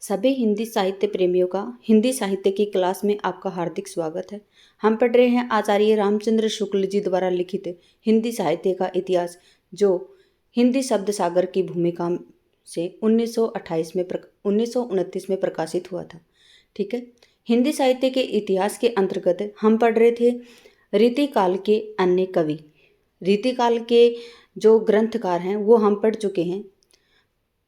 सभी हिंदी साहित्य प्रेमियों का हिंदी साहित्य की क्लास में आपका हार्दिक स्वागत है। हम पढ़ रहे हैं आचार्य रामचंद्र शुक्ल जी द्वारा लिखित हिंदी साहित्य का इतिहास, जो हिंदी शब्द सागर की भूमिका से 1929 में प्रकाशित हुआ था। ठीक है, हिंदी साहित्य के इतिहास के अंतर्गत हम पढ़ रहे थे रीतिकाल के अन्य कवि। रीतिकाल के जो ग्रंथकार हैं वो हम पढ़ चुके हैं।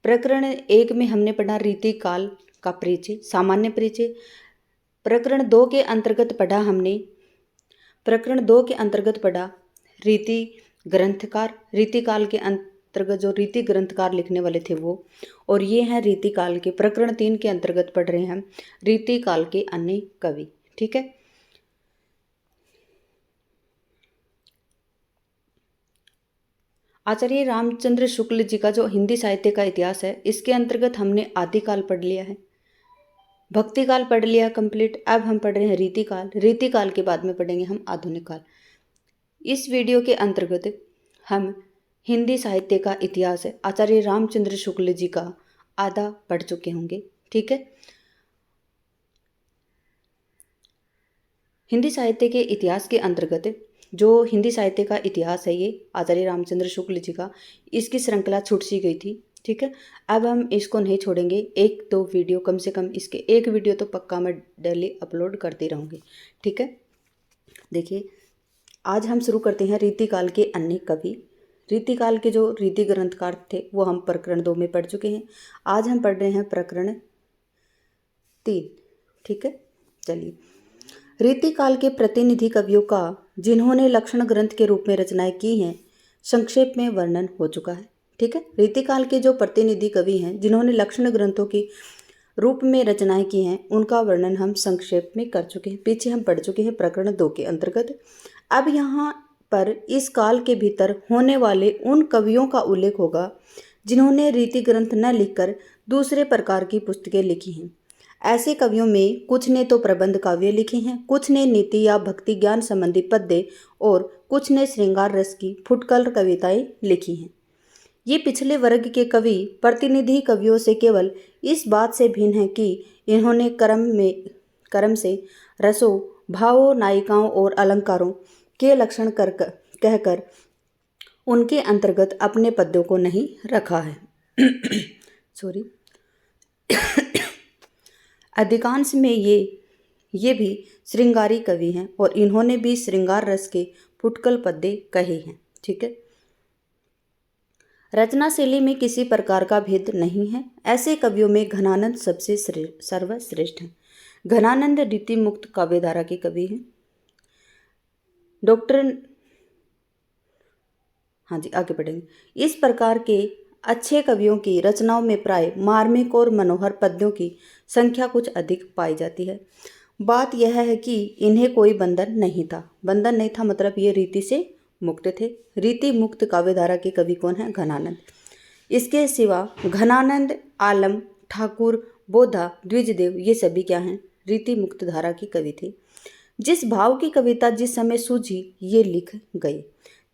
प्रकरण 1 में हमने पढ़ा रीतिकाल का परिचय, सामान्य परिचय। प्रकरण 2 के अंतर्गत पढ़ा रीति ग्रंथकार। रीतिकाल के अंतर्गत जो रीति ग्रंथकार लिखने वाले थे वो, और ये हैं रीतिकाल के। प्रकरण 3 के अंतर्गत पढ़ रहे हैं हम रीतिकाल के अन्य कवि। ठीक है, आचार्य रामचंद्र शुक्ल जी का जो हिंदी साहित्य का इतिहास है, इसके अंतर्गत हमने आदिकाल पढ़ लिया है, भक्तिकाल पढ़ लिया कंप्लीट। अब हम पढ़ रहे हैं रीतिकाल। रीतिकाल के बाद में पढ़ेंगे हम आधुनिक काल। इस वीडियो के अंतर्गत हम हिंदी साहित्य का इतिहास है आचार्य रामचंद्र शुक्ल जी का आधा पढ़ चुके होंगे। ठीक है, हिंदी साहित्य के इतिहास के अंतर्गत जो हिंदी साहित्य का इतिहास है ये आचार्य रामचंद्र शुक्ल जी का, इसकी श्रृंखला छूट सी गई थी। ठीक है, अब हम इसको नहीं छोड़ेंगे। 1-2 वीडियो कम से कम, इसके एक वीडियो तो पक्का मैं डेली अपलोड करती रहूँगी। ठीक है, देखिए आज हम शुरू करते हैं रीतिकाल के अन्य कवि। रीतिकाल के जो रीति ग्रंथकार थे वो हम प्रकरण 2 में पढ़ चुके हैं। आज हम पढ़ रहे हैं प्रकरण 3। ठीक है, चलिए। रीतिकाल के प्रतिनिधि कवियों का जिन्होंने लक्षण ग्रंथ के रूप में रचनाएं की हैं, संक्षेप में वर्णन हो चुका है। ठीक है, रीतिकाल के जो प्रतिनिधि कवि हैं जिन्होंने लक्षण ग्रंथों के रूप में रचनाएं की हैं, उनका वर्णन हम संक्षेप में कर चुके हैं। पीछे हम पढ़ चुके हैं प्रकरण 2 के अंतर्गत। अब यहाँ पर इस काल के भीतर होने वाले उन कवियों का उल्लेख होगा जिन्होंने रीति ग्रंथ न लिखकर दूसरे प्रकार की पुस्तकें लिखी हैं। ऐसे कवियों में कुछ ने तो प्रबंध काव्य लिखे हैं, कुछ ने नीति या भक्ति ज्ञान संबंधी पद्य, और कुछ ने श्रृंगार रस की फुटकर कविताएं लिखी हैं। ये पिछले वर्ग के कवि प्रतिनिधि कवियों से केवल इस बात से भिन्न हैं कि इन्होंने क्रम से रसों, भावों, नायिकाओं और अलंकारों के लक्षण कहकर उनके अंतर्गत अपने पद्यों को नहीं रखा है। सॉरी। अधिकांश में ये भी श्रृंगारी कवि हैं और इन्होंने भी श्रृंगार रस के फुटकल पद्य कहे हैं। ठीक है, रचना शैली में किसी प्रकार का भेद नहीं है। ऐसे कवियों में घनानंद सबसे सर्वश्रेष्ठ हैं। घनानंद रीति मुक्त काव्यधारा के कवि हैं। आगे बढ़ेंगे। इस प्रकार के अच्छे कवियों की रचनाओं में प्राय मार्मिक और मनोहर पद्यों की संख्या कुछ अधिक पाई जाती है। बात यह है कि इन्हें कोई बंधन नहीं था, मतलब ये रीति से मुक्त थे। रीति मुक्त काव्यधारा के कवि कौन है? घनानंद। इसके सिवा घनानंद, आलम, ठाकुर, बोधा, द्विजदेव, ये सभी क्या हैं? रीति मुक्त धारा के कवि थे। जिस भाव की कविता जिस समय सूझी ये लिख गए।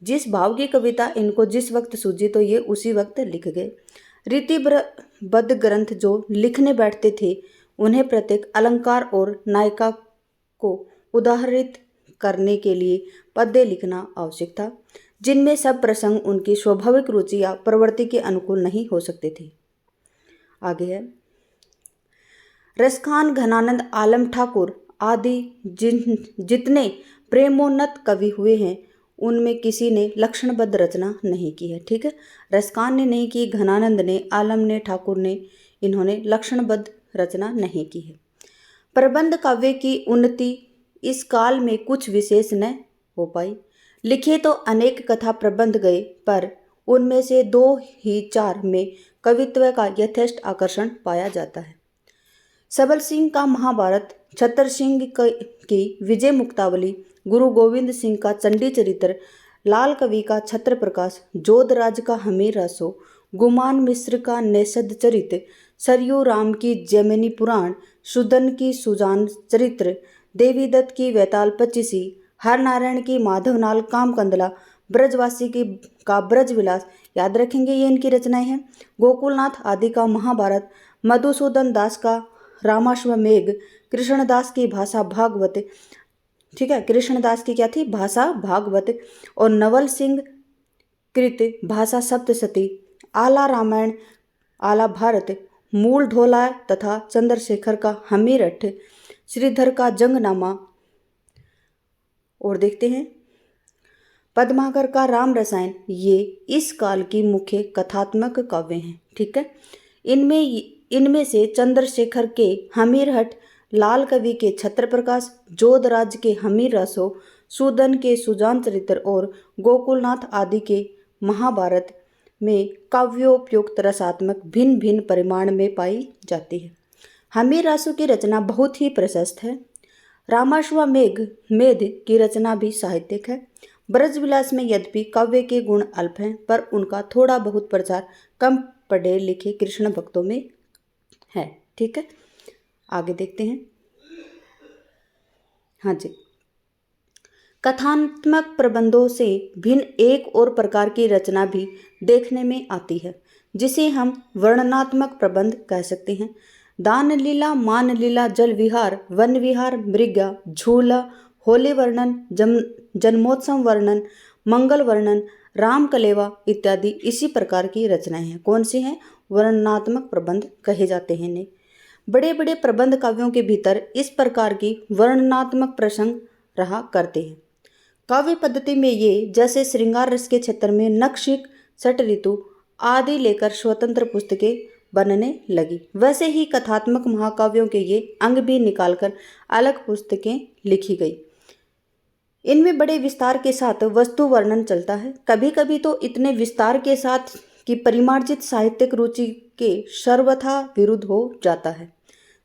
जिस भाव की कविता इनको जिस वक्त सूझी तो ये उसी वक्त लिख गए। रीतिबद्ध ग्रंथ जो लिखने बैठते थे उन्हें प्रत्येक अलंकार और नायिका को उदाहरित करने के लिए पद्य लिखना आवश्यक था, जिनमें सब प्रसंग उनकी स्वाभाविक रुचि या प्रवृत्ति के अनुकूल नहीं हो सकते थे। आगे है रसखान, घनानंद, आलम, ठाकुर आदि जितने प्रेमोन्नत कवि हुए हैं उनमें किसी ने लक्षणबद्ध रचना नहीं की है। ठीक है, रसखान ने नहीं की, घनानंद ने, आलम ने, ठाकुर ने, इन्होंने लक्षणबद्ध रचना नहीं की है। प्रबंध काव्य की उन्नति इस काल में कुछ विशेष न हो पाई। लिखे तो अनेक कथा प्रबंध गए, पर उनमें से 2 ही 4 में कवित्व का यथेष्ट आकर्षण पाया जाता है। सबल सिंह का महाभारत, छतर सिंह की विजय मुक्तावली, गुरु गोविंद सिंह का चंडी चरित्र, लाल कवि का छत्र प्रकाश, जोधराज का हमीर रासो, गुमान मिश्र का नैषध चरित्र, सरयू राम की जैमिनी पुराण, सुदन की सुजान चरित्र, देवी दत्त की वैताल पच्चीसी, हरनारायण की माधवनाल कामकंदला, ब्रजवासी का ब्रज विलास, याद रखेंगे ये इनकी रचनाएं हैं। गोकुलनाथ आदि का महाभारत, मधुसूदन दास का रामाश्वमेघ, कृष्णदास की भाषा भागवत, ठीक है, कृष्णदास की क्या थी, भाषा भागवत, और नवल सिंह कृत भाषा सप्तशती, आला रामायण, आला भारत, मूल ढोला तथा चंद्रशेखर का हमीरठ, श्रीधर का जंगनामा, और देखते हैं पद्माकर का राम रसायन, ये इस काल की मुख्य कथात्मक काव्य हैं। ठीक है, इनमें से चंद्रशेखर के हमीरहट, लाल कवि के छत्रप्रकाश, जोधराज के हमीर रसो, सूदन के सुजान चरित्र और गोकुलनाथ आदि के महाभारत में काव्योपयुक्त रसात्मक भिन्न भिन्न परिमाण में पाई जाती है। हमीर रासो की रचना बहुत ही प्रशस्त है। रामाश्वमेघ मेध की रचना भी साहित्यिक है। ब्रजविलास में यद्यपि काव्य के गुण अल्प हैं, पर उनका थोड़ा बहुत प्रचार कम पढ़े लिखे कृष्ण भक्तों में है। ठीक है, आगे देखते हैं। हाँ जी, कथात्मक प्रबंधों से भिन्न एक और प्रकार की रचना भी देखने में आती है, जिसे हम वर्णनात्मक प्रबंध कह सकते हैं। दान लीला, मान लीला, जल विहार, वन विहार, मृगा, झूला, होली वर्णन, जन्मोत्सव वर्णन, मंगल वर्णन, राम कलेवा इत्यादि इसी प्रकार की रचनाएं हैं। कौन सी हैं? वर्णनात्मक प्रबंध कहे जाते हैं इन्हें। बड़े बड़े प्रबंध काव्यों के भीतर इस प्रकार की वर्णनात्मक प्रसंग रहा करते हैं। काव्य पद्धति में ये जैसे श्रृंगार रस के क्षेत्र में नखशिख, षट ऋतु आदि लेकर स्वतंत्र पुस्तकें बनने लगी, वैसे ही कथात्मक महाकाव्यों के ये अंग भी निकालकर अलग पुस्तकें लिखी गई। इनमें बड़े विस्तार के साथ वस्तु वर्णन चलता है, कभी कभी तो इतने विस्तार के साथ कि परिमार्जित साहित्यिक रुचि के सर्वथा विरुद्ध हो जाता है।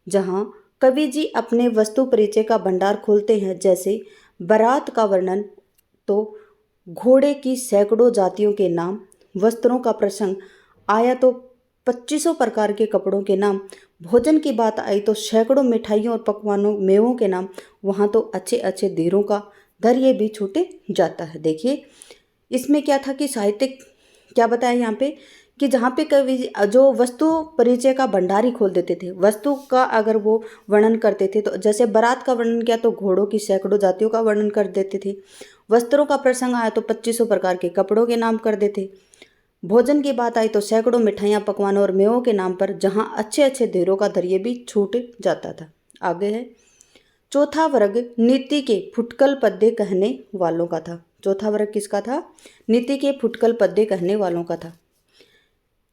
जहाँ कवि जी अपने वस्तु परिचय का भंडार खोलते हैं, जैसे बारात का वर्णन तो घोड़े की सैकड़ों जातियों के नाम, वस्त्रों का प्रसंग आया तो 2500 प्रकार के कपड़ों के नाम, भोजन की बात आई तो सैकड़ों मिठाइयों और पकवानों मेवों के नाम, वहाँ तो अच्छे अच्छे धीरों का धैर्य भी छूटे जाता है। देखिए इसमें क्या था कि साहित्यिक क्या बताया यहाँ पे कि जहाँ पे कवि जो वस्तु परिचय का भंडार ही खोल देते थे, वस्तु का अगर वो वर्णन करते थे तो जैसे बारात का वर्णन किया तो घोड़ों की सैकड़ों जातियों का वर्णन कर देते थे, वस्त्रों का प्रसंग आया तो 2500 प्रकार के कपड़ों के नाम कर देते, भोजन की बात आई तो सैकड़ों मिठाइयाँ, पकवानों और मेवों के नाम पर जहाँ अच्छे अच्छे धीरों का धैर्य भी छूट जाता था। आगे है चौथा वर्ग नीति के फुटकल पद्य कहने वालों का था। चौथा वर्ग किसका था? नीति के फुटकल पद्य कहने वालों का था।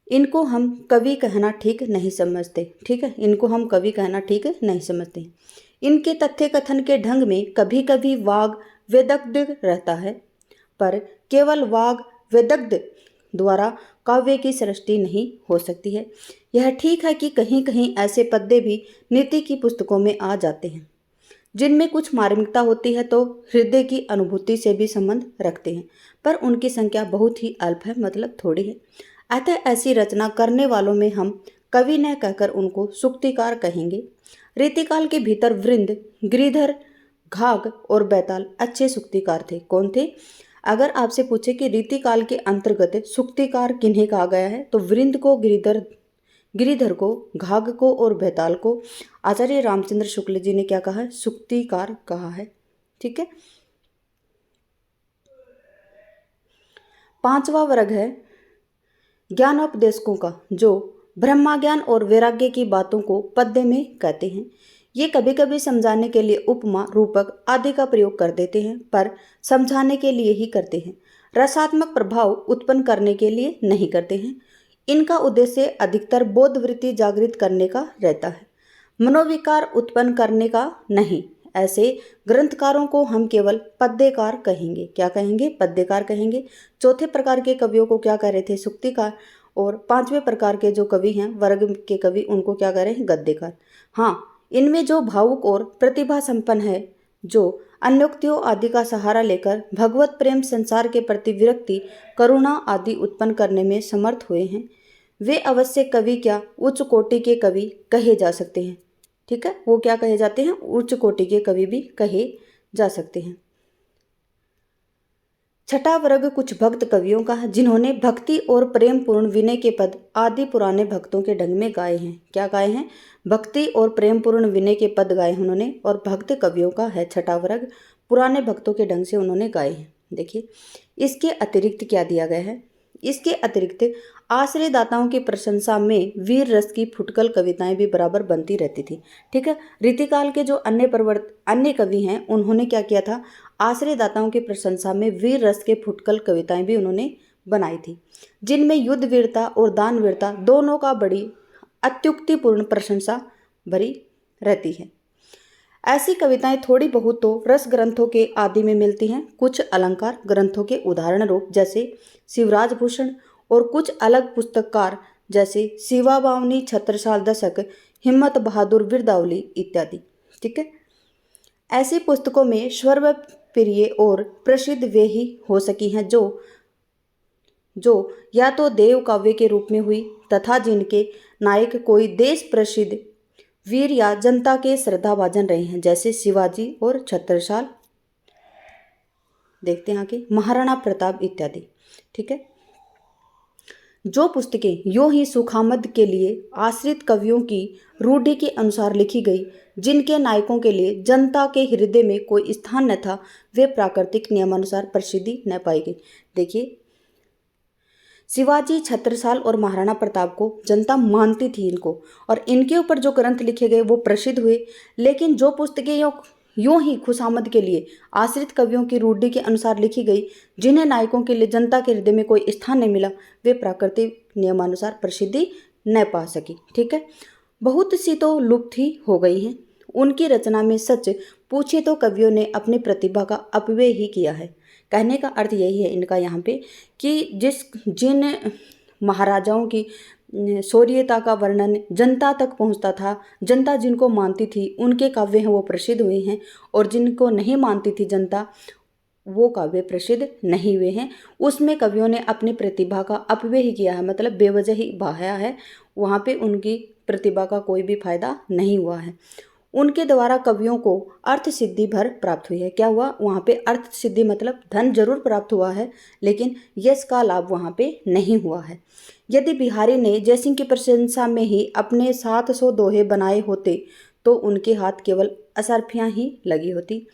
इनको हम कवि कहना ठीक नहीं समझते। ठीक है, इनको हम कवि कहना ठीक नहीं समझते। इनके तथ्य कथन के ढंग में कभी कभी वाग वेदग्ध रहता है, पर केवल वाग वेदग्ध द्वारा काव्य की सृष्टि नहीं हो सकती है। यह ठीक है कि कहीं कहीं ऐसे पद्य भी नीति की पुस्तकों में आ जाते हैं, जिनमें कुछ मार्मिकता होती है तो हृदय की अनुभूति से भी संबंध रखते हैं, पर उनकी संख्या बहुत ही अल्प है, मतलब थोड़ी है। अतः ऐसी रचना करने वालों में हम कवि न कहकर उनको सूक्तिकार कहेंगे। रीतिकाल के भीतर वृंद, गिरिधर, घाघ और बैताल अच्छे सूक्तिकार थे। कौन थे? अगर आपसे पूछे कि रीतिकाल के अंतर्गत सूक्तिकार किन्हें कहा गया है तो वृंद को, गिरिधर को, घाघ को और बैताल को आचार्य रामचंद्र शुक्ल जी ने क्या कहा है? सूक्तिकार कहा है। ठीक है, पांचवा वर्ग है ज्ञानोपदेशकों का, जो ब्रह्मा ज्ञान और वैराग्य की बातों को पद्य में कहते हैं। ये कभी कभी समझाने के लिए उपमा, रूपक आदि का प्रयोग कर देते हैं, पर समझाने के लिए ही करते हैं, रसात्मक प्रभाव उत्पन्न करने के लिए नहीं करते हैं। इनका उद्देश्य अधिकतर बोध वृत्ति जागृत करने का रहता है, मनोविकार उत्पन्न करने का नहीं। ऐसे ग्रंथकारों को हम केवल पद्यकार कहेंगे। क्या कहेंगे? पद्यकार कहेंगे। चौथे प्रकार के कवियों को क्या कह रहे थे? सूक्तिकार। और पांचवें प्रकार के जो कवि हैं, वर्ग के कवि, उनको क्या कह रहे हैं? गद्यकार। हाँ, इनमें जो भावुक और प्रतिभा संपन्न है, जो अन्योक्तियों आदि का सहारा लेकर भगवत प्रेम, संसार के प्रति विरक्ति, करुणा आदि उत्पन्न करने में समर्थ हुए हैं, वे अवश्य कवि क्या उच्च कोटि के कवि कहे जा सकते हैं। ठीक है, वो क्या कहे जाते हैं? उच्च कोटि के कवि भी कहे जा सकते हैं। छठा वर्ग कुछ भक्त कवियों का है जिन्होंने भक्ति और प्रेम पूर्ण विनय के पद आदि पुराने भक्तों के ढंग में गाए हैं। क्या गाए हैं? भक्ति और प्रेम पूर्ण विनय के पद गाए हैं उन्होंने, और भक्त कवियों का है छठा वर्ग, पुराने भक्तों के ढंग से उन्होंने गाए हैं। देखिए इसके अतिरिक्त क्या दिया गया है। इसके अतिरिक्त आश्रयदाताओं की प्रशंसा में वीर रस की फुटकल कविताएं भी बराबर बनती रहती थी। ठीक है, रीतिकाल के जो अन्य कवि हैं उन्होंने क्या किया था, आश्रयदाताओं की प्रशंसा में वीर रस के फुटकल कविताएं भी उन्होंने बनाई थी, जिनमें युद्ध वीरता और दान वीरता दोनों का बड़ी अत्युक्तिपूर्ण प्रशंसा भरी रहती है। ऐसी कविताएं थोड़ी बहुत तो रस ग्रंथों के आदि में मिलती हैं, कुछ अलंकार ग्रंथों के उदाहरण रूप जैसे शिवराज भूषण, और कुछ अलग पुस्तककार जैसे शिवा बावनी, छत्रसाल दशक, हिम्मत बहादुर बिरदावली इत्यादि। ठीक है, ऐसी पुस्तकों में सर्वप्रिय और प्रसिद्ध वे ही हो सकी हैं जो या तो देव काव्य के रूप में हुई तथा जिनके नायक कोई देश प्रसिद्ध वीर या जनता के श्रद्धाभाजन रहे हैं, जैसे शिवाजी और छत्रसाल, देखते हैं आगे, महाराणा प्रताप इत्यादि। ठीक है, जो पुस्तकें यूं ही सुखामद के लिए आश्रित कवियों की रूढ़ि के अनुसार लिखी गई, जिनके नायकों के लिए जनता के हृदय में कोई स्थान न था, वे प्राकृतिक नियमानुसार प्रसिद्धि न पाई गई। देखिए शिवाजी, छत्रसाल और महाराणा प्रताप को जनता मानती थी इनको, और इनके ऊपर जो ग्रंथ लिखे गए वो प्रसिद्ध हुए। लेकिन जो पुस्तकें यूं ही खुशामद के लिए आश्रित कवियों की रूढ़ि के अनुसार लिखी गई, जिन्हें नायकों के लिए जनता के हृदय में कोई स्थान नहीं मिला, वे प्राकृतिक नियमानुसार प्रसिद्धि न पा सकी। ठीक है, बहुत सी तो लुप्त ही हो गई हैं। उनकी रचना में सच पूछे तो कवियों ने अपनी प्रतिभा का अपव्यय ही किया है। कहने का अर्थ यही है इनका यहाँ पे कि जिन महाराजाओं की शौर्यता का वर्णन जनता तक पहुँचता था, जनता जिनको मानती थी उनके काव्य हैं वो प्रसिद्ध हुए हैं, और जिनको नहीं मानती थी जनता वो काव्य प्रसिद्ध नहीं हुए हैं। उसमें कवियों ने अपनी प्रतिभा का अपव्यय ही किया है, मतलब बेवजह ही बहाया है, वहाँ पे उनकी प्रतिभा का कोई भी फायदा नहीं हुआ है। उनके द्वारा कवियों को अर्थ सिद्धि भर प्राप्त हुई है। क्या हुआ वहाँ पे? अर्थ सिद्धि, मतलब धन जरूर प्राप्त हुआ है, लेकिन यश का लाभ वहाँ पे नहीं हुआ है। यदि बिहारी ने जयसिंह की प्रशंसा में ही अपने 700 दोहे बनाए होते तो उनके हाथ केवल असरफियाँ ही लगी होती।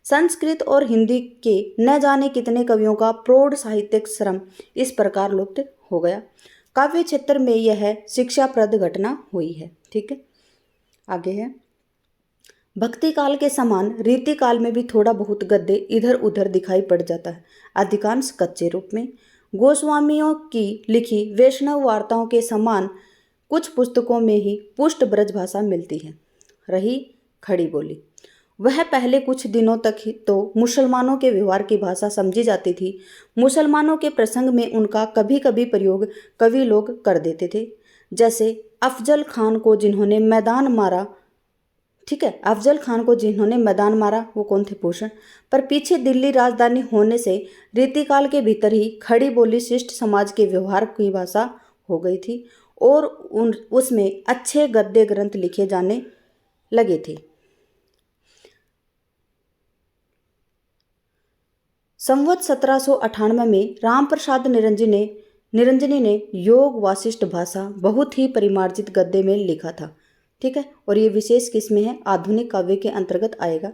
संस्कृत और हिंदी के न जाने कितने कवियों का प्रौढ़ साहित्यिक श्रम इस प्रकार लुप्त हो गया। काव्य क्षेत्र में यह शिक्षाप्रद घटना हुई है। ठीक है, आगे है, भक्ति काल के समान रीति काल में भी थोड़ा बहुत गद्य इधर उधर दिखाई पड़ जाता है, अधिकांश कच्चे रूप में। गोस्वामियों की लिखी वैष्णव वार्ताओं के समान कुछ पुस्तकों में ही पुष्ट ब्रज भाषा मिलती है। रही खड़ी बोली, वह पहले कुछ दिनों तक ही तो मुसलमानों के व्यवहार की भाषा समझी जाती थी। मुसलमानों के प्रसंग में उनका कभी कभी प्रयोग कवि लोग कर देते थे, जैसे अफजल खान को जिन्होंने मैदान मारा। ठीक है, अफजल खान को जिन्होंने मैदान मारा वो कौन थे? भूषण। पर पीछे दिल्ली राजधानी होने से रीतिकाल के भीतर ही खड़ी बोली शिष्ट समाज के व्यवहार की भाषा हो गई थी, और उसमें अच्छे गद्य ग्रंथ लिखे जाने लगे थे। संवत 1798 में रामप्रसाद निरंजनी ने योग वासिष्ठ भाषा बहुत ही परिमार्जित गद्य में लिखा था। ठीक है, और ये विशेष किस्में हैं, आधुनिक काव्य के अंतर्गत आएगा।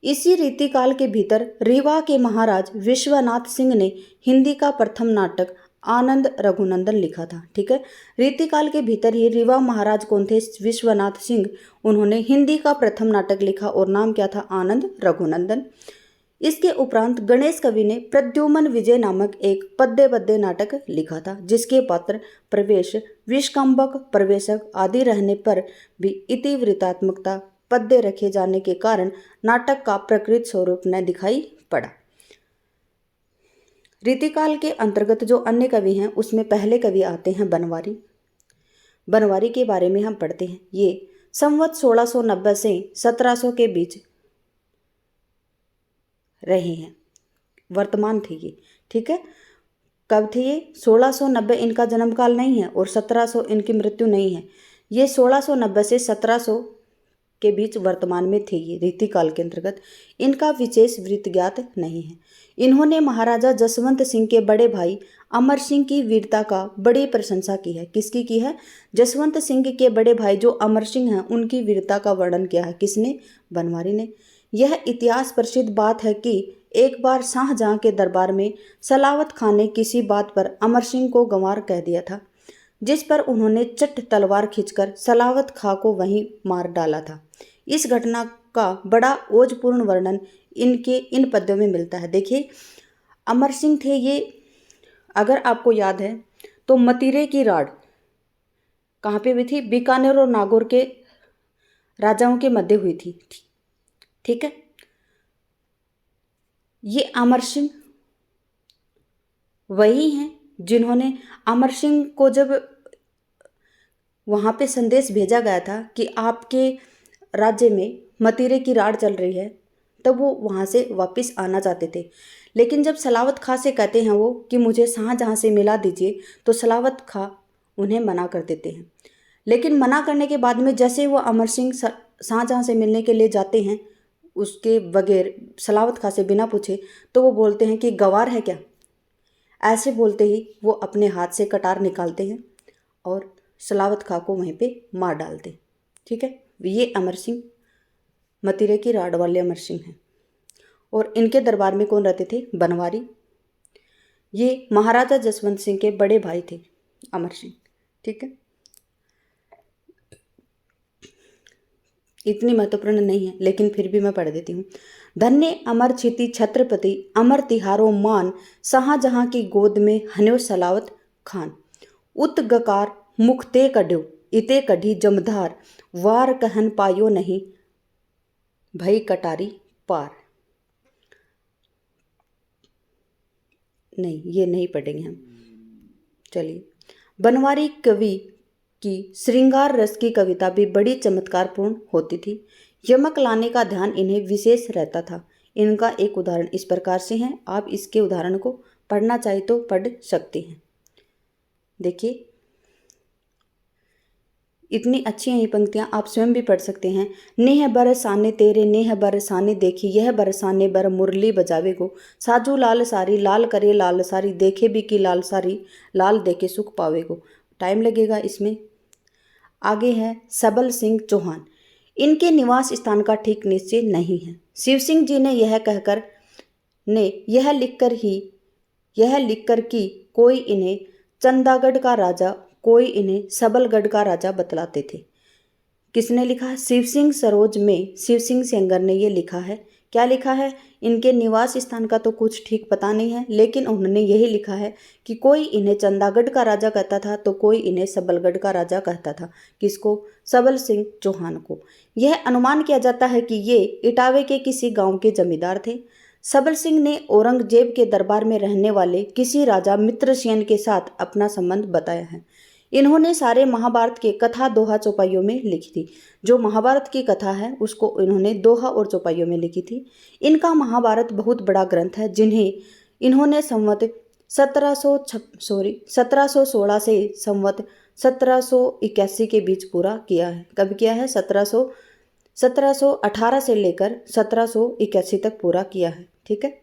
इसी रीतिकाल के भीतर रीवा के महाराज विश्वनाथ सिंह ने हिंदी का प्रथम नाटक आनंद रघुनंदन लिखा था। ठीक है, रीतिकाल के भीतर ही रीवा महाराज कौन थे? विश्वनाथ सिंह। उन्होंने हिंदी का प्रथम नाटक लिखा और नाम क्या था? आनंद रघुनंदन। इसके उपरांत गणेश कवि ने प्रद्युमन विजय नामक एक पद्य नाटक लिखा था, जिसके पात्र प्रवेश विष्कंभक प्रवेशक आदि रहने पर भी इतिवृत्तात्मकता पद्य रखे जाने के कारण नाटक का प्रकृत स्वरूप न दिखाई पड़ा। रीतिकाल के अंतर्गत जो अन्य कवि हैं उसमें पहले कवि आते हैं बनवारी। बनवारी के बारे में हम पढ़ते हैं। ये संवत 1690 से 1700 के बीच रहे हैं, वर्तमान थे ये। ठीक है, कब थे ये? 1690 इनका जन्मकाल नहीं है और 1700 इनकी मृत्यु नहीं है। ये 1690 से 1700 के बीच वर्तमान में थे। ये रीतिकाल के अंतर्गत इनका विशेष वृत्त ज्ञात नहीं है। इन्होंने महाराजा जसवंत सिंह के बड़े भाई अमर सिंह की वीरता का बड़ी प्रशंसा की है। किसकी की है? जसवंत सिंह के बड़े भाई जो अमर सिंह हैं उनकी वीरता का वर्णन किया है। किसने? बनवारी ने। यह इतिहास प्रसिद्ध बात है कि एक बार शाहजहां के दरबार में सलावत खां ने किसी बात पर अमर सिंह को गंवार कह दिया था, जिस पर उन्होंने चट तलवार खींचकर सलावत खां को वहीं मार डाला था। इस घटना का बड़ा ओजपूर्ण वर्णन इनके इन पद्यों में मिलता है। देखिए, अमर सिंह थे ये, अगर आपको याद है तो मतीरे की राड़ कहाँ पे हुई थी? बीकानेर और नागौर के राजाओं के मध्य हुई थी। ठीक है, ये अमर सिंह वही हैं जिन्होंने अमर सिंह को जब वहाँ पे संदेश भेजा गया था कि आपके राज्य में मतीरे की राड़ चल रही है, तब वो वहाँ से वापस आना चाहते थे। लेकिन जब सलावत खां से कहते हैं वो कि मुझे शाहजहां से मिला दीजिए, तो सलावत खां उन्हें मना कर देते हैं। लेकिन मना करने के बाद में जैसे वो अमर सिंह शाहजहां से मिलने के लिए जाते हैं, उसके बगैर सलावत खां से बिना पूछे, तो वो बोलते हैं कि गवार है क्या? ऐसे बोलते ही वो अपने हाथ से कटार निकालते हैं और सलावत खां को वहीं पे मार डालते। ठीक है, ये अमर सिंह मतीरे की राड़ वाले अमर सिंह हैं। और इनके दरबार में कौन रहते थे? बनवारी। ये महाराजा जसवंत सिंह के बड़े भाई थे अमर सिंह। ठीक है, इतनी महत्वपूर्ण नहीं है लेकिन फिर भी मैं पढ़ देती हूँ। धन्य अमर छिति छत्रपति अमर तिहारो मान, शाहजहां की गोद में हन्यो सलावत खान। उत गकार मुख ते कढ्यो, इते कढ़ी जमधार, वार कहन पायो नहीं, भई कटारी पार। नहीं, ये नहीं पढ़ेंगे हम। चलिए, बनवारी कवि की श्रृंगार रस की कविता भी बड़ी चमत्कारपूर्ण होती थी। यमक लाने का ध्यान इन्हें विशेष रहता था। इनका एक उदाहरण इस प्रकार से है, आप इसके उदाहरण को पढ़ना चाहे तो पढ़ सकते हैं। देखिए, इतनी अच्छी हैं ये पंक्तियाँ, आप स्वयं भी पढ़ सकते हैं। नेह बरसाने तेरे नेह बरसाने देखी, यह बरसाने बर मुरली बजावे गो, साजू लाल सारी लाल करे लाल सारी, देखे भी की लाल सारी लाल देखे सुख पावे गो। टाइम लगेगा इसमें। आगे है सबल सिंह चौहान। इनके निवास स्थान का ठीक निश्चय नहीं है। शिव सिंह जी ने यह लिखकर कि कोई इन्हें चंदागढ़ का राजा, कोई इन्हें सबलगढ़ का राजा बतलाते थे। किसने लिखा? शिव सिंह सरोज में शिव सिंह सेंगर ने ये लिखा है। क्या लिखा है? इनके निवास स्थान का तो कुछ ठीक पता नहीं है, लेकिन उन्होंने यही लिखा है कि कोई इन्हें चंदागढ़ का राजा कहता था तो कोई इन्हें सबलगढ़ का राजा कहता था। किसको? सबल सिंह चौहान को। यह अनुमान किया जाता है कि ये इटावे के किसी गांव के जमींदार थे। सबल सिंह ने औरंगजेब के दरबार में रहने वाले किसी राजा मित्रसेन के साथ अपना संबंध बताया है। इन्होंने सारे महाभारत के कथा दोहा चौपाइयों में लिखी थी। जो महाभारत की कथा है उसको इन्होंने दोहा और चौपाइयों में लिखी थी। इनका महाभारत बहुत बड़ा ग्रंथ है, जिन्हें इन्होंने संवत 1716 से संवत 1781 के बीच पूरा किया है। कब किया है? 1718 से लेकर 1781 तक पूरा किया है। ठीक है,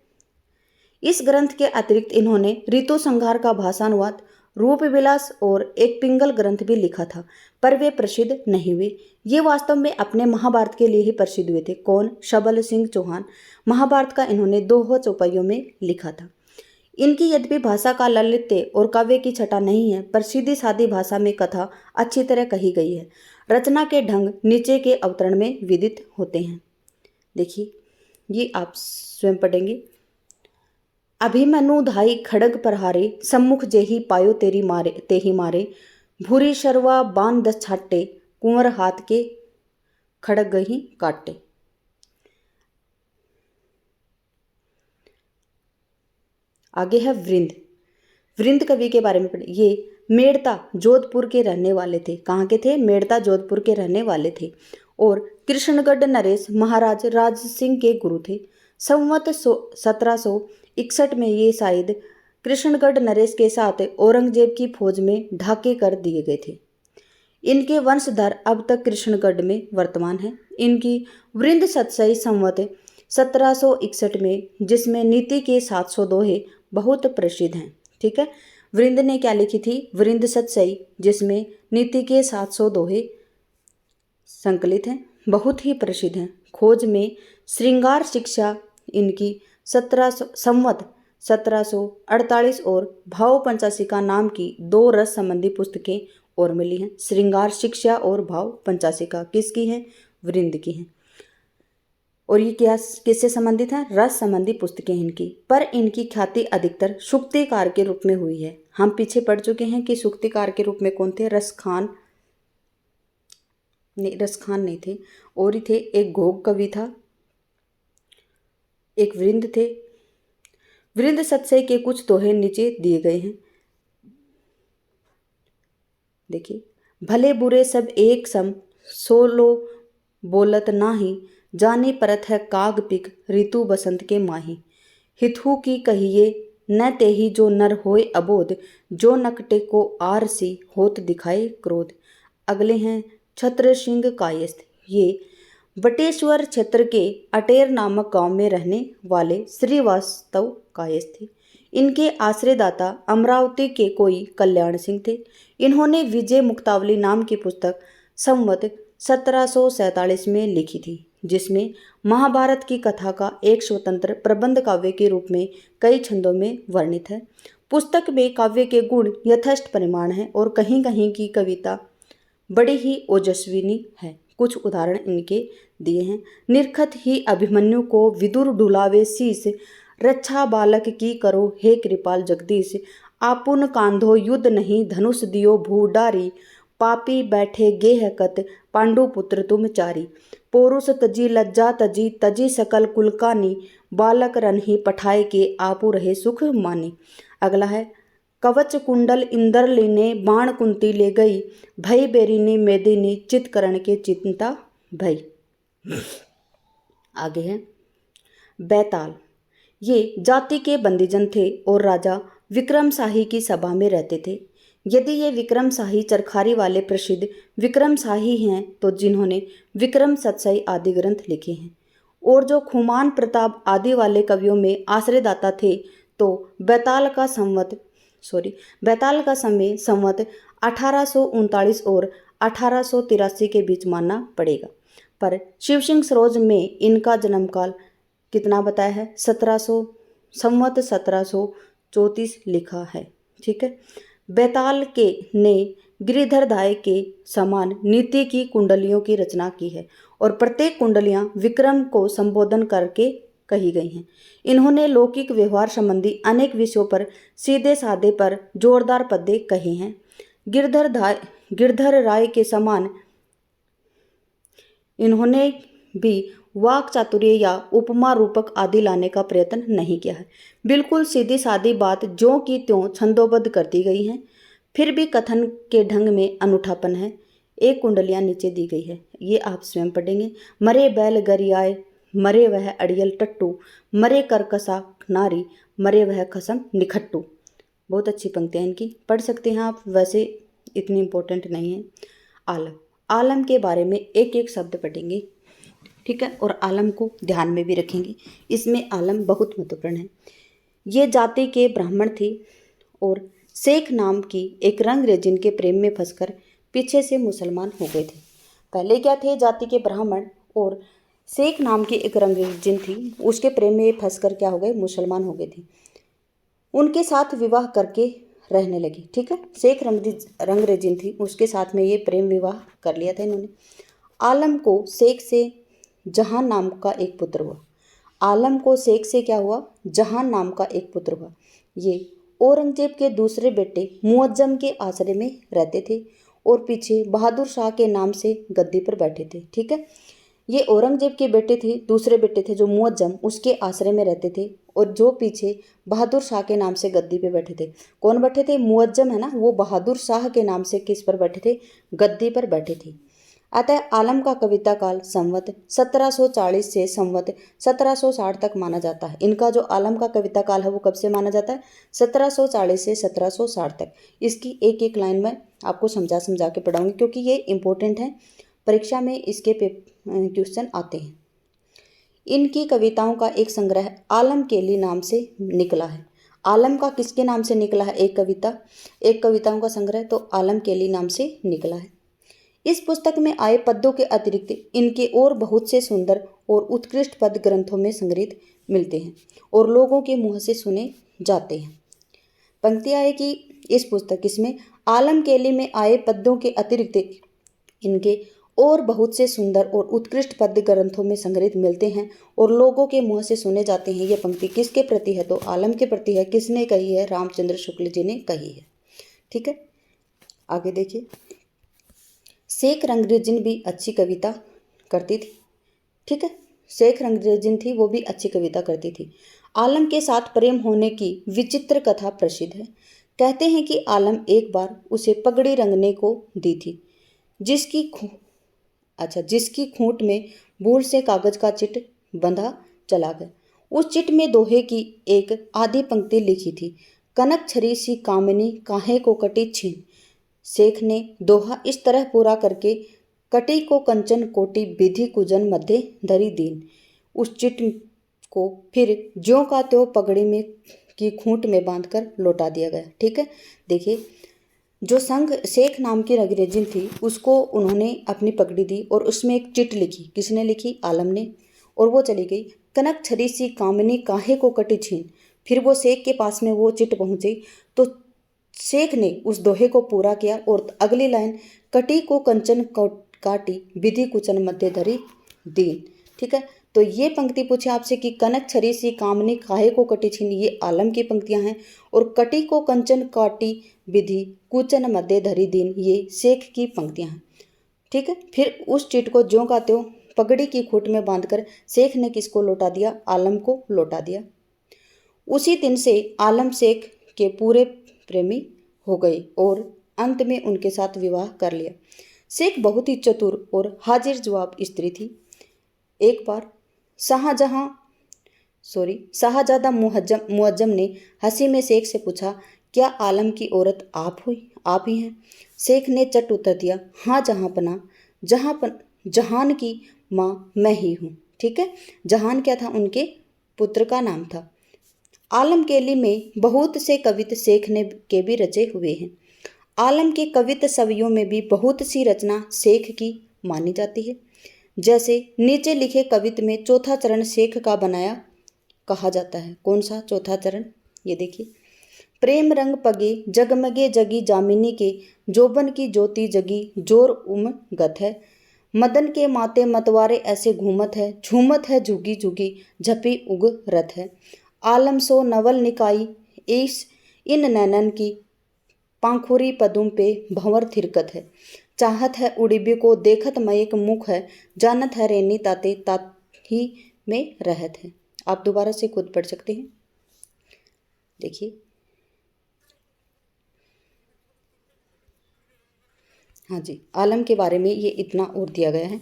इस ग्रंथ के अतिरिक्त इन्होंने ऋतु संहार का भाषानुवाद, रूप विलास और एक पिंगल ग्रंथ भी लिखा था, पर वे प्रसिद्ध नहीं हुए। ये वास्तव में अपने महाभारत के लिए ही प्रसिद्ध हुए थे। कौन? सबल सिंह चौहान। महाभारत का इन्होंने दोहा चौपाइयों में लिखा था। इनकी यद्यपि भाषा का ललित्य और काव्य की छटा नहीं है, पर सीधी सादी भाषा में कथा अच्छी तरह कही गई है। रचना के ढंग नीचे के अवतरण में विदित होते हैं। देखिए, ये आप स्वयं पढ़ेंगे। अभिमन्यु धाई खड़ग प्रहारे, सम्मुख जेहि पायो तेहि मारे, भूरी शर्वा बान दस छाटे, कुंवर हाथ के खड़ग गही काटे। आगे है वृंद। वृंद कवि के बारे में पढ़े। ये मेड़ता जोधपुर के रहने वाले थे। कहाँ के थे? मेड़ता जोधपुर के रहने वाले थे और कृष्णगढ़ नरेश महाराज राज सिंह के गुरु थे। संवत 1761 में ये शायद कृष्णगढ़ नरेश के साथ औरंगजेब की फौज में ढाके कर दिए गए थे। इनके वंशधर अब तक कृष्णगढ़ में वर्तमान हैं। इनकी वृंद सतसई संवत 1761 में, जिसमें नीति के 700 दोहे बहुत प्रसिद्ध हैं। ठीक है, वृंद ने क्या लिखी थी? वृंद सतसई, जिसमें नीति के 700 दोहे संकलित हैं, बहुत ही प्रसिद्ध हैं। खोज में श्रृंगार शिक्षा इनकी 1748 और भाव पंचाशिका नाम की 2 रस संबंधी पुस्तकें और मिली हैं। श्रृंगार शिक्षा और भाव पंचाशिका किसकी हैं? वृंद की हैं। और ये क्या किससे संबंधित है? रस संबंधी पुस्तकें इनकी। पर इनकी ख्याति अधिकतर सूक्तिकार के रूप में हुई है। हम पीछे पढ़ चुके हैं कि सूक्तिकार के रूप में कौन थे? रसखान नहीं थे, और ही थे। एक घोग कवि था, एक वृंद थे। वृंद सतसई के कुछ दोहे नीचे दिए गए हैं, देखिए। भले बुरे सब एक सम, सोलो बोलत नाही, जानी परत है काग पिक, ऋतु बसंत के माही। हितहु की कहिए न तेहि, जो नर होए अबोध, जो नकटे को आरसी, होत दिखाए क्रोध। अगले हैं छत्र सिंह कायस्थ। ये बटेश्वर क्षेत्र के अटेर नामक गांव में रहने वाले श्रीवास्तव कायस्थ थे। इनके आश्रयदाता अमरावती के कोई कल्याण सिंह थे। इन्होंने विजय मुक्तावली नाम की पुस्तक संवत 1747 में लिखी थी, जिसमें महाभारत की कथा का एक स्वतंत्र प्रबंध काव्य के रूप में कई छंदों में वर्णित है। पुस्तक में काव्य के गुण यथेष्ट परिमाण हैं और कहीं कहीं की कविता बड़ी ही ओजस्विनी है। कुछ उदाहरण इनके दिए हैं। निरखत ही अभिमन्यु को विदुर ढुलावे शीस, रक्षा बालक की करो हे कृपाल जगदीश। आपुन कांधो युद्ध नहीं, धनुष दियो भू डारी, पापी बैठे गेह कत, पांडु पुत्र तुम चारी। पोरुष तजी लज्जा तजी, तजी सकल कुलकानी, बालक रनहि पठाए के, आपु रहे सुख मानी। अगला है कवच कुंडल इंदर लेने, बाण कुंती ले गई, भई बेरिनी मेदिनी, चितकरण के चिंता भई। आगे है बैताल। ये जाति के बंदीजन थे और राजा विक्रम शाही की सभा में रहते थे। यदि ये विक्रम शाही चरखारी वाले प्रसिद्ध विक्रम शाही हैं, तो जिन्होंने विक्रम सतसई आदि ग्रंथ लिखे हैं, और जो खुमान प्रताप आदि वाले कवियों में आश्रयदाता थे, तो बैताल का समय संवत 1839 और 1883 के बीच मानना पड़ेगा। पर शिवसिंह सरोज में इनका जन्मकाल कितना बताया है? संवत 1734 लिखा है। ठीक है। बैताल के ने गिरिधरधाय के समान नीति की कुंडलियों की रचना की है, और प्रत्येक कुंडलियां विक्रम को संबोधन करके कही गई हैं। इन्होंने लौकिक व्यवहार संबंधी अनेक विषयों पर सीधे साधे पर जोरदार पद्य कहे हैं। गिरधर राय के समान इन्होंने भी वाक चातुर्य या उपमा रूपक आदि लाने का प्रयत्न नहीं किया है। बिल्कुल सीधी सादी बात ज्यों की त्यों छंदोबद्ध कर दी गई है, फिर भी कथन के ढंग में अनूठापन है। एक कुंडलियाँ नीचे दी गई है, ये आप स्वयं पढ़ेंगे। मरे बैल गरियाए, मरे वह अड़ियल टट्टू, मरे करकसा नारी, मरे वह खसम निखट्टू। बहुत अच्छी पंक्तियाँ इनकी, पढ़ सकते हैं आप, वैसे इतनी इम्पोर्टेंट नहीं है। आलम, आलम के बारे में एक एक शब्द पढ़ेंगे, ठीक है, और आलम को ध्यान में भी रखेंगे। इसमें आलम बहुत महत्वपूर्ण है। ये जाति के ब्राह्मण थे और शेख नाम की एक रंगरेजिन के प्रेम में फंसकर पीछे से मुसलमान हो गए थे। पहले क्या थे? जाति के ब्राह्मण, और शेख नाम की एक रंगरेजिन थी, उसके प्रेम में फंसकर क्या हो गए? मुसलमान हो गए थे। उनके साथ विवाह करके रहने लगी। ठीक है, शेख रंगरेजिन थी, उसके साथ में ये प्रेम विवाह कर लिया था इन्होंने। आलम को शेख से जहान नाम का एक पुत्र हुआ। आलम को शेख से क्या हुआ? जहान नाम का एक पुत्र हुआ। ये औरंगजेब के दूसरे बेटे मुअज्जम के आश्रय में रहते थे और पीछे बहादुर शाह के नाम से गद्दी पर बैठे थे। ठीक है, ये औरंगजेब के बेटे थे, दूसरे बेटे थे जो मुअज्जम, उसके आश्रय में रहते थे, और जो पीछे बहादुर शाह के नाम से गद्दी पे बैठे थे। कौन बैठे थे? मुअज्जम है ना, वो बहादुर शाह के नाम से किस पर बैठे थे? गद्दी पर बैठे थे। अतः आलम का कविता काल संवत 1740 से संवत 1760 तक माना जाता है। इनका जो आलम का कविता काल है वो कब से माना जाता है? 1740 से 1760 तक। इसकी एक एक लाइन में आपको समझा के पढ़ाऊंगी, क्योंकि ये इंपॉर्टेंट है। परीक्षा में इसके क्वेश्चन आते हैं। इनकी कविताओं का एक संग्रह आलम केली नाम से निकला है। आलम का किसके नाम से निकला है एक कविताओं का संग्रह? तो आलम केली नाम से निकला है। इस पुस्तक में आए पद्यों के अतिरिक्त इनके और बहुत से सुंदर और उत्कृष्ट पद ग्रंथों में संग्रहित मिलते हैं और लोगों के मुँह से सुने जाते हैं। पंक्तियाँ है कि इस पुस्तक इसमें आलम केली में आए पद्यों के अतिरिक्त इनके और बहुत से सुंदर और उत्कृष्ट पद्य ग्रंथों में संग्रहित मिलते हैं और लोगों के मुंह से सुने जाते हैं। ये पंक्ति किसके प्रति है? तो आलम के प्रति है। किसने कही है? रामचंद्र शुक्ल जी ने कही है। ठीक है, आगे देखिए। शेख रंगरेजिन भी अच्छी कविता करती थी। ठीक है, शेख रंगरेजिन थी, वो भी अच्छी कविता करती थी। आलम के साथ प्रेम होने की विचित्र कथा प्रसिद्ध है। कहते हैं कि आलम एक बार उसे पगड़ी रंगने को दी थी, जिसकी खूंट में भूल से कागज का चिट बंधा चला गया। उस चिट में दोहे की एक आधी पंक्ति लिखी थी, कनक छरी सी कामिनी काहे को कटी छीन। शेख ने दोहा इस तरह पूरा करके कटी को कंचन कोटि विधि कुजन मध्य धरी दीन। उस चिट को फिर ज्यों का त्यों पगड़ी में की खूंट में बांधकर लौटा दिया गया। ठीक है, देखिए, जो संघ शेख नाम की रंगरेजिन थी उसको उन्होंने अपनी पगड़ी दी और उसमें एक चिट लिखी। किसने लिखी? आलम ने। और वो चली गई, कनक छरी सी कामिनी काहे को कटी छीन। फिर वो शेख के पास में वो चिट पहुंची तो शेख ने उस दोहे को पूरा किया और अगली लाइन, कटी को कंचन काटी विधि कुचन मध्य धरी दीन। ठीक है, तो ये पंक्ति पूछे आपसे कि कनक छरी सी कामनी काहे को कटी छीन, ये आलम की पंक्तियां हैं। और कटी को कंचन काटी विधि कुचन मध्य धरी दीन, ये शेख की पंक्तियां हैं। ठीक है, फिर उस चिट को ज्यों का त्यों पगड़ी की खूंट में बांधकर शेख ने किसको लौटा दिया? आलम को लौटा दिया। उसी दिन से आलम शेख के पूरे प्रेमी हो गए और अंत में उनके साथ विवाह कर लिया। शेख बहुत ही चतुर और हाजिर जवाब स्त्री थी। एक बार शाहजादा मुअज्जम ने हंसी में शेख से पूछा, क्या आलम की औरत आप ही हैं? शेख ने चट उत्तर दिया, हाँ जहाँपना, जहान की माँ मैं ही हूँ। ठीक है, जहान क्या था? उनके पुत्र का नाम था। आलम केली में बहुत से कवित शेख ने के भी रचे हुए हैं। आलम के कवित सवियों में भी बहुत सी रचना शेख की मानी जाती है। जैसे नीचे लिखे कवित में चौथा चरण शेख का बनाया कहा जाता है। कौन सा चौथा चरण? ये देखिए, प्रेम रंग पगे जगमगे जगी जामिनी के, जोबन की ज्योति जगी जोर गत है। मदन के माते मतवारे ऐसे घूमत है, झूमत है झुगी झुगी झपी उग रत है। आलम सो नवल निकाई इन नैनन की, पाखुरी पदुम पे भंवर थिरकत है। चाहत है उड़ीबी को देखत मयक मुख है, जानत है रेनी ताते ताही में रहत है। आप दोबारा से खुद पढ़ सकते हैं। देखिए, हाँ जी, आलम के बारे में ये इतना और दिया गया है।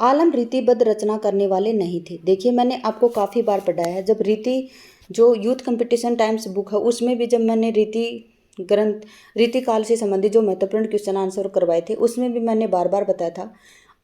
आलम रीतिबद्ध रचना करने वाले नहीं थे। देखिए, मैंने आपको काफ़ी बार पढ़ाया है, जब रीति जो यूथ कंपटीशन टाइम्स बुक है उसमें भी जब मैंने रीति काल से संबंधित जो महत्वपूर्ण क्वेश्चन आंसर करवाए थे उसमें भी मैंने बार बार बताया था।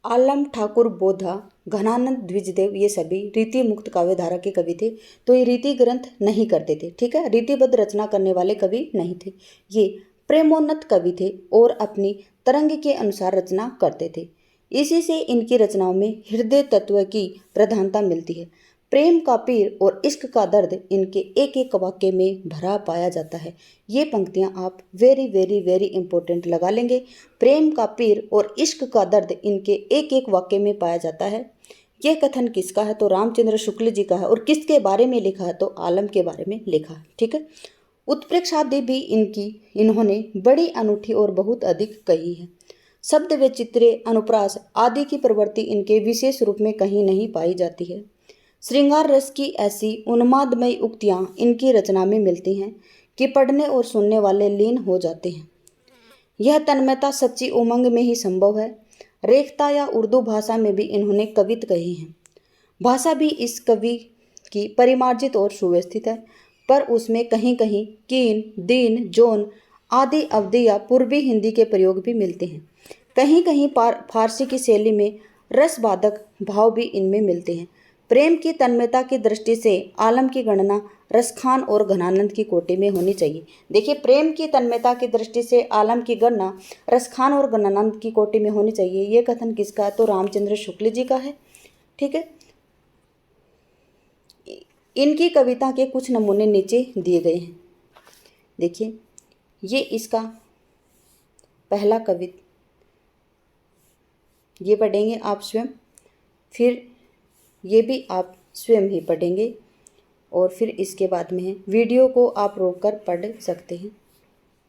आलम ठाकुर बोधा, घनानंद द्विजदेव ये सभी रीति मुक्त काव्य धारा के कवि थे। तो ये रीति ग्रंथ नहीं करते थे। ठीक है, रीतिबद्ध रचना करने वाले कवि नहीं थे। ये प्रेमोन्नत कवि थे और अपनी तरंग के अनुसार रचना करते थे। इसी से इनकी रचनाओं में हृदय तत्व की प्रधानता मिलती है। प्रेम का पीर और इश्क का दर्द इनके एक एक वाक्य में भरा पाया जाता है। ये पंक्तियाँ आप वेरी वेरी वेरी इंपॉर्टेंट लगा लेंगे। प्रेम का पीर और इश्क का दर्द इनके एक एक वाक्य में पाया जाता है। ये कथन किसका है? तो रामचंद्र शुक्ल जी का है। और किसके बारे में लिखा है? तो आलम के बारे में लिखा है। ठीक है, उत्प्रेक्षादि भी इन्होंने बड़ी अनूठी और बहुत अधिक कही है। शब्द वैचित्र्य, अनुप्रास आदि की प्रवृत्ति इनके विशेष रूप में कहीं नहीं पाई जाती है। श्रृंगार रस की ऐसी उन्मादमयी उक्तियां इनकी रचना में मिलती हैं कि पढ़ने और सुनने वाले लीन हो जाते हैं। यह तन्मयता सच्ची उमंग में ही संभव है। रेखता या उर्दू भाषा में भी इन्होंने कवित कही हैं। भाषा भी इस कवि की परिमार्जित और सुव्यवस्थित है, पर उसमें कहीं कहीं कीन, दीन, जोन आदि अवधि या पूर्वी हिंदी के प्रयोग भी मिलते हैं। कहीं कहीं फारसी की शैली में रसबाधक भाव भी इनमें मिलते हैं। प्रेम की तन्मयता की दृष्टि से आलम की गणना रसखान और घनानंद की कोटि में होनी चाहिए। देखिए, प्रेम की तन्मयता की दृष्टि से आलम की गणना रसखान और घनानंद की कोटि में होनी चाहिए। ये कथन किसका है? तो रामचंद्र शुक्ल जी का है। ठीक है, इनकी कविता के कुछ नमूने नीचे दिए गए हैं। देखिए, ये इसका पहला कवि, ये पढ़ेंगे आप स्वयं, फिर ये भी आप स्वयं ही पढ़ेंगे, और फिर इसके बाद में है वीडियो को आप रोक कर पढ़ सकते हैं।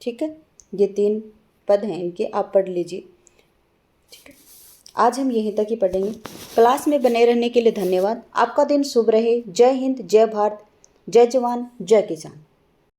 ठीक है, ये 3 पद हैं इनके, आप पढ़ लीजिए। ठीक है, आज हम यहीं तक ही पढ़ेंगे। क्लास में बने रहने के लिए धन्यवाद। आपका दिन शुभ रहे। जय हिंद, जय भारत, जय जवान, जय किसान।